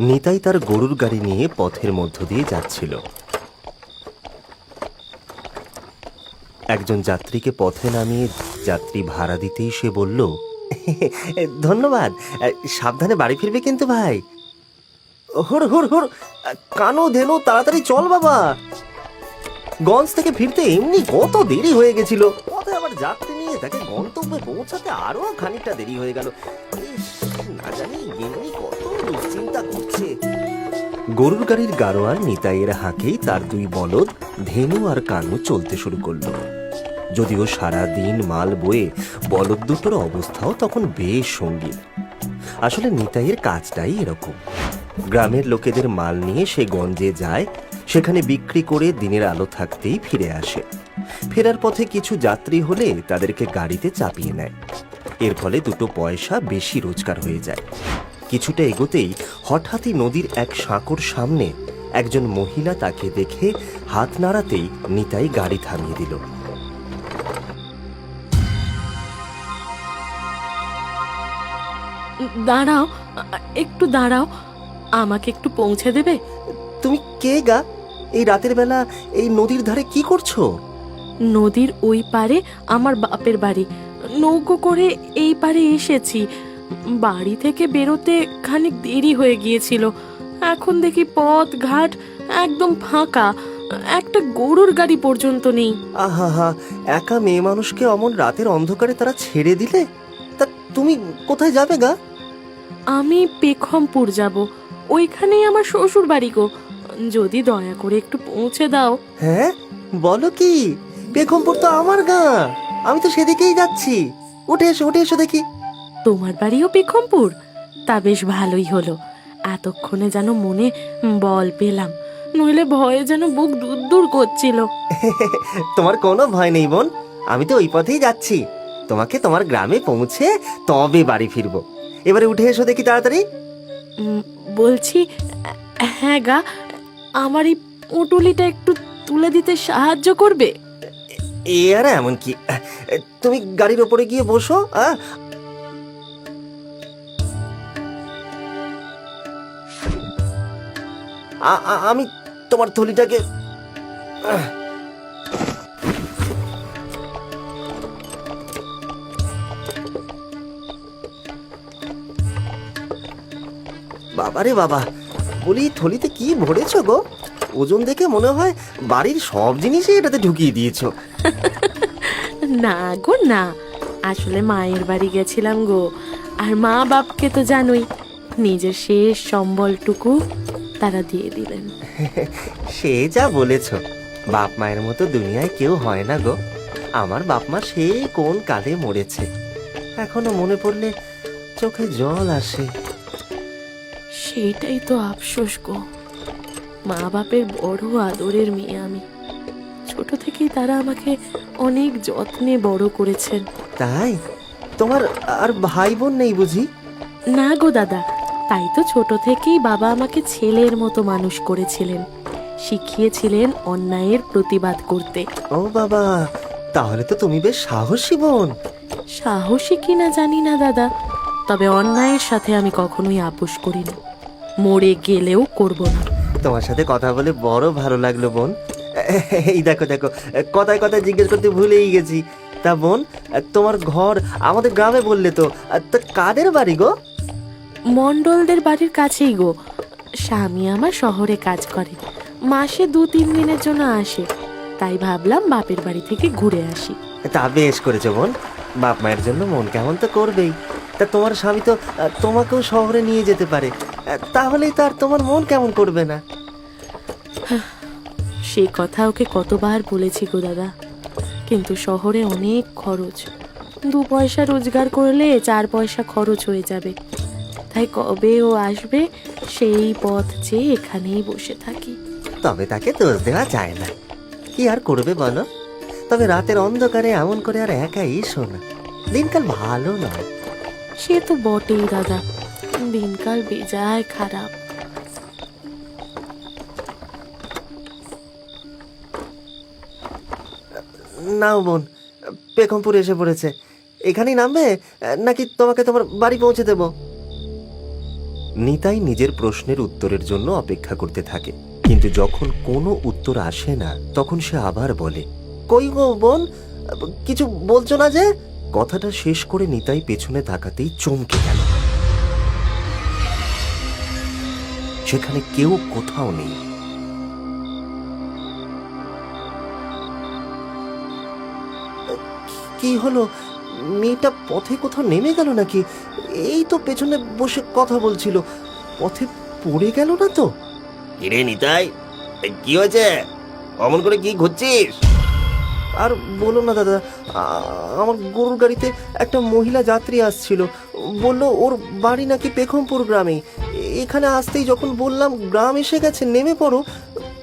নিতাই তার গরুর গাড়ি নিয়ে পথের মধ্য দিয়ে যাচ্ছিল। একজন যাত্রীকে পথে নামিয়ে যাত্রী ভাড়া দিতেই সে বলল, ধন্যবাদ, সাবধানে বাড়ি ফিরবে কিন্তু ভাই। হুর হুর হুর, কানো ধেনু, তাড়াতাড়ি চল বাবা, গঞ্জ থেকে ফিরতে এমনি কত দেরি হয়ে গেছিল, পথে আবার যাত্রী নিয়ে তাকে গন্তব্যে পৌঁছাতে আরো খানিকটা দেরি হয়ে গেল। না জানি গিন্নি কত দুশ্চিন্তা করছে। গরুর গাড়ির গাড়োয়ান নিতাইয়ের হাঁকেই তার দুই বলদ ধেনু আর কানু চলতে শুরু করলো। যদিও সারা দিন মাল বয়ে বলদ দুটোর অবস্থাও তখন বেশ সঙ্গীন। আসলে নিতাইয়ের কাজটাই এরকম। গ্রামের লোকেদের মাল নিয়ে সে গঞ্জে যায়, সেখানে বিক্রি করে দিনের আলো থাকতেই ফিরে আসে। ফেরার পথে কিছু যাত্রী হলে তাদেরকে গাড়িতে চাপিয়ে নেয়। এর ফলে দুটো পয়সা বেশি রোজগার হয়ে যায়। কিছুটা এগোতেই হঠাৎই নদীর এক সাঁকোর সামনে একজন মহিলা তাকে দেখে হাত নাড়াতেই নিতাই গাড়ি থামিয়ে দিল। দাঁড়াও, একটু দাঁড়াও, আমাকে একটু পৌঁছে দেবে? তুমি কে গা? এই রাতের বেলা এই নদীর ধারে কি করছো? নদীর ওই পারে আমার বাপের বাড়ি, নৌকো করে এই পারে এসেছি। বাড়ি থেকে বেরোতে খানিক দেরি হয়ে গিয়েছিল। এখন দেখি পথ ঘাট একদম ফাঁকা, একটা গরুর গাড়ি পর্যন্ত নেই। আহা হা, একা মেয়ে মানুষকে অমন রাতের অন্ধকারে তারা ছেড়ে দিলে? তা তুমি কোথায় যাবে গা? আমি পেখমপুর যাব, ওইখানেই আমার শ্বশুর বাড়ি গো। যদি দয়া করে একটু পৌঁছে দাও। হ্যাঁ, বলো কি? পেখমপুর তো আমার গা, আমি তো সেদিকেই যাচ্ছি। উঠে এসো, উঠে এসো দেখি। তোমার বাড়িও পেখমপুর? তা বেশ ভালোই হলো, এতক্ষণে যেন মনে বল পেলাম, নইলে ভয়ে যেন বুক দূর দূর করছিল। তোমার কোনো ভয় নেই বোন, আমি তো ওই পথেই যাচ্ছি। তোমাকে তোমার গ্রামে পৌঁছে তবে বাড়ি ফিরবো। এবারে উঠে এসো দেখি তাড়াতাড়ি। বলছি, হ্যাঁ গা, আমার এই পুঁটুলিটা একটু তুলে দিতে সাহায্য করবে? এ আর এমন কি, তুমি গাড়ির ওপরে গিয়ে বসো। আমি তোমার থলিটাকে বাবারে বাবা, বলি থলিতে কি ভরেছ গো? ওজন দেখে মনে হয় বাড়ির সব জিনিসই এটাতে ঢুকিয়ে দিয়েছো। না গো না, আসলে মায়ের বাড়ি গেছিলাম গো, আর মা বাপকে তো জানোই, নিজের শেষ সম্বলটুকু তারা দিয়ে দিলেন। সে যা বলেছ, বাপ মায়ের মতো দুনিয়ায় কেউ হয় না গো। আমার বাপ মা সেই কোন কালে মরেছে, এখনো মনে পড়লে চোখে জল আসে। সেইটাই তো আফসোস গো, মা বাপের বড় আদরের মেয়ে আমি। ছোট থেকেই তারা আমাকে অনেক যত্নে বড় করেছেন। তাই? তোমার আর ভাই বোন নেই বুঝি? না গো দাদা, তাই তো ছোট থেকেই বাবা আমাকে ছেলের মতো মানুষ করেছিলেন, শিখিয়েছিলেন অন্যায়ের প্রতিবাদ করতে। ও বাবা, তাহলে তো তুমি বেশ সাহসী বোন। সাহসী কিনা জানি না দাদা, তবে অন্যায়ের সাথে আমি কখনোই আপোষ করি না, মরে গেলেও করব না। তোমার সাথে কথা বলে বড় ভালো লাগলো বোন। এই দেখো দেখো, কথায় কথায় জিজ্ঞেস করতে ভুলেই গেছি। তা বোন, তোমার ঘর আমাদের গ্রামে বললে তো, তা কাদের বাড়ি গো? মণ্ডলদের বাড়ির কাছেই গো। স্বামী আমার শহরে কাজ করে, মাসে 2-3 দিনের জন্য আসে, তাই ভাবলাম বাপের বাড়ি থেকে ঘুরে আসি। তা বেশ করেছো বোন, বাপ মায়ের জন্য মন কেমন তো করবেই। তা তোমার স্বামী তো তোমাকেও শহরে নিয়ে যেতে পারে, তাহলেই তার তোমার মন কেমন করবে না? সেই কথা ওকে কতবার বলেছি গো দাদা, কিন্তু শহরে অনেক খরচ, 2 পয়সা রোজগার করলে 4 পয়সা খরচ হয়ে যাবে, তাই কবে ও আসবে সেই পথ চেয়ে এখানেই বসে থাকি। তবে তাকে দোষ দেওয়া যায় না, কি আর করবে বলো। তবে রাতের অন্ধকারে এমন করে আর একা এসো না, দিনকাল ভালো নয়। সে তো বটেই দাদা, দিনকাল বেজায় খারাপ। নাও বোন, পেখমপুর এসে পড়েছে। এখানেই নামবে নাকি তোমাকে তোমার বাড়ি পৌঁছে দেবো? নিতাই নিজের প্রশ্নের উত্তরের জন্য অপেক্ষা করতে থাকে, কিন্তু যখন কোনো উত্তর আসে না তখন সে আবার বলে, কই গো বোন, কিছু বলছো না যে? কথাটা শেষ করে নিতাই পেছনে তাকাতেই চমকে গেল। সেখানে কেউ কোথাও নেই। কি হলো? মেয়েটা পথে কোথাও নেমে গেল নাকি? এই তো পেছনে বসে কথা বলছিল, পথে পড়ে গেল না তো? কিরে নিতাই, কি হয়েছে? অমন করে কি ঘুরছিস? আর বলো না দাদা, আমার গরুর গাড়িতে একটা মহিলা যাত্রী আসছিল, বলল ওর বাড়ি নাকি পেখমপুর গ্রামে। এখানে আসতেই যখন বললাম গ্রাম এসে গেছে, নেমে পড়ো,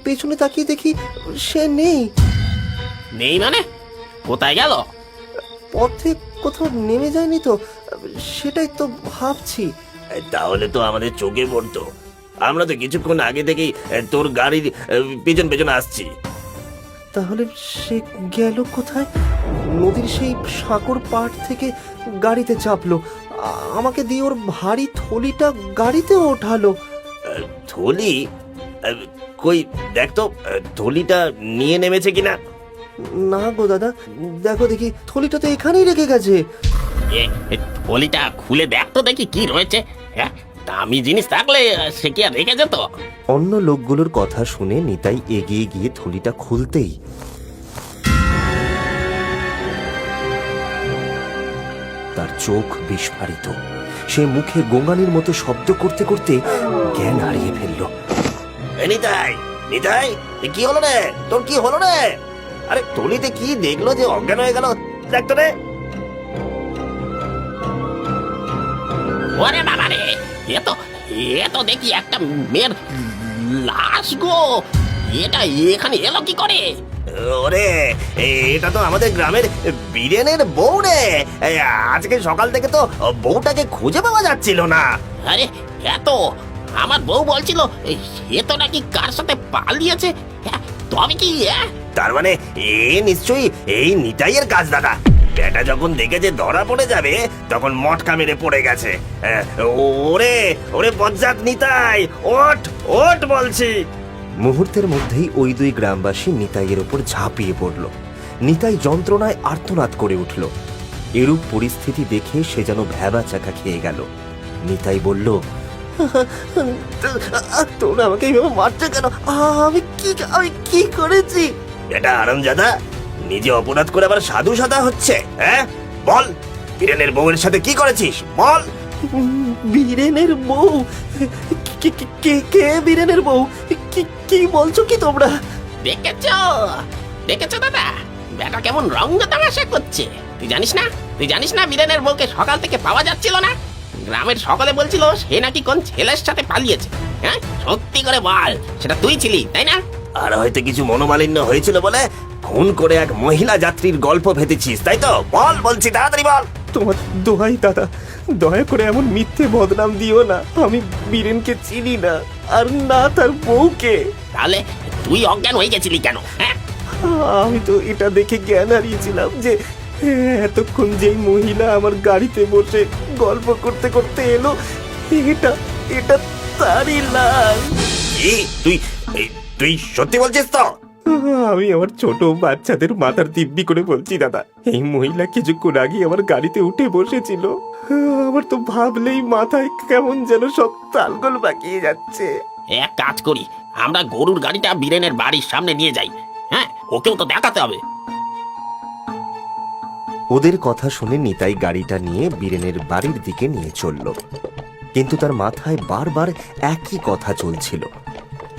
পেছনে তাকিয়ে দেখি সে নেই। নেই মানে? কোথায় গেল? পথে কোথাও নেমে যায়নি তো, সেটাই তো ভাবছি। তাহলে তো আমাদের চোখে পড়তো। আমরা তো কিছুক্ষণ আগে থেকেই তোর গাড়ির পেছন পেছন আসছি। তাহলে সে গেল কোথায়? নদীর সেই সাঁকর পাড় থেকে গাড়িতে চাপলো, আমাকে দিয়ে ওর ভারী থলিটা গাড়িতে ওঠালো। থলি? কই দেখ তো, থলিটা নিয়ে নেমেছে কিনা। না গো দাদা, দেখো দেখি, থলিটা তো এখানেই রেখে গেছে। থলিটা খুলে দেখ তো দেখি কি রয়েছে। হ্যাঁ, দামি জিনিস থাকলে সে কি আর রেখে যেত? অন্য লোকগুলোর কথা শুনে নিতাই এগিয়ে গিয়ে থলিটা খুলতেই তার চোখ বিস্ফারিত। সে মুখে গোঙানির মতো শব্দ করতে করতে জ্ঞান হারিয়ে ফেলল। নিতাই, নিতাই, কি হলো রে? তোর কি হলো রে? আরে থলিতে কি দেখলো যে অজ্ঞান হয়ে গেল? দেখ তো রে। ওরে বাবা রে, এ তো দেখি একটা মেয়ের লাশ গো। এটা এখানে এলো কি করে? ওরে, এটা তো আমাদের গ্রামের বীরেনের বউ রে। আজকে সকাল থেকে তো বউটাকে খুঁজে পাওয়া যাচ্ছিল না। আরে এত আমার বউ বলছিল সে তো নাকি কার সাথে পালিয়েছে। তবে কি? তার মানে এ নিশ্চয়ই এই নিতাইয়ের কাজ দাদা। বেটা যখন দেখেছে ধরা পড়ে যাবে তখন মটকা মেরে পড়ে গেছে। ওরে ওরে বজ্জাত নিতাই, ওঠ ওঠ বলছি। মুহূর্তের মধ্যেই ওই দুই গ্রামবাসী নিতাইয়ের ওপর ঝাঁপিয়ে পড়ল। নিতাই যন্ত্রণায় আর্তনাদ করে উঠল। এরূপ পরিস্থিতি দেখে সে যেন ভ্যাবা চাকা খেয়ে গেল। নিতাই বলল, তোমরা আমাকে এইভাবে মারছো কেন? আমি কি করেছি? এটা আরামজাদা নিজে অপরাধ করে আবার সাধু সাদা হচ্ছে। হ্যাঁ, বল, বীরেনের বউয়ের সাথে কি করেছিস বল। বীরেনের বউ? কে বীরেনের বউ? কি বলছো কি তোমরা? দেখেছো দেখেছো দাদা, বেটা কেমন রঙ্গ তামাশা করছে। তুই জানিস না বীরেনের বউকে সকাল থেকে পাওয়া যাচ্ছিল না। গ্রামের সকলে বলছিল সে নাকি কোন ছেলের সাথে পালিয়েছে। হ্যাঁ, সত্যি করে বল, সেটা তুই ছিলি তাই না? আর হয়তো কিছু মনোমালিন্য হয়েছিল বলে খুন করে এক মহিলা যাত্রীর গল্প ভেতেছিস, তাই তো? বল বলছি, তাড়াতাড়ি বল। তোমার দোহাই দাদা, দয়া করে এমন মিথ্যে বদনাম দিও না। আমি বীরেনকে চিনি না, আর না তার বউকে। তাহলে তুই অজ্ঞান হয়ে গেছিলি কেন? হ্যাঁ, আমি তো এটা দেখে জ্ঞান হারিয়েছিলাম যে এতক্ষণ যেই মহিলা আমার গাড়িতে বসে গল্প করতে করতে এলো, এটা তারই লাশ। তুই সত্যি বলছিস তো? আমি আমার ছোট বাচ্চাদের মাথার দিব্যি করে বলছি দাদা, এই মহিলা কিছুক্ষণ আগে আমার গাড়িতে উঠে বসেছিল। আমার তো ভাবলেই মাথায় কেমন যেন সব তালগোল বাকিয়ে যাচ্ছে। এক কাজ করি, আমরা গরুর গাড়িটা বীরেনের বাড়ির সামনে নিয়ে যাই। হ্যাঁ, ওকেও তো দেখাতে হবে। ওদের কথা শুনে নিতাই গাড়িটা নিয়ে বীরেনের বাড়ির দিকে নিয়ে চলল, কিন্তু তার মাথায় বারবার একই কথা চলছিল।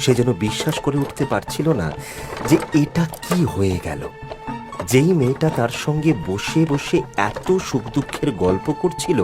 সে যেন বিশ্বাস করে উঠতে পারছিল না যে এটা কি হয়ে গেল। যেই মেয়েটা তার সঙ্গে বসে বসে এত সুখ দুঃখের গল্প করছিল,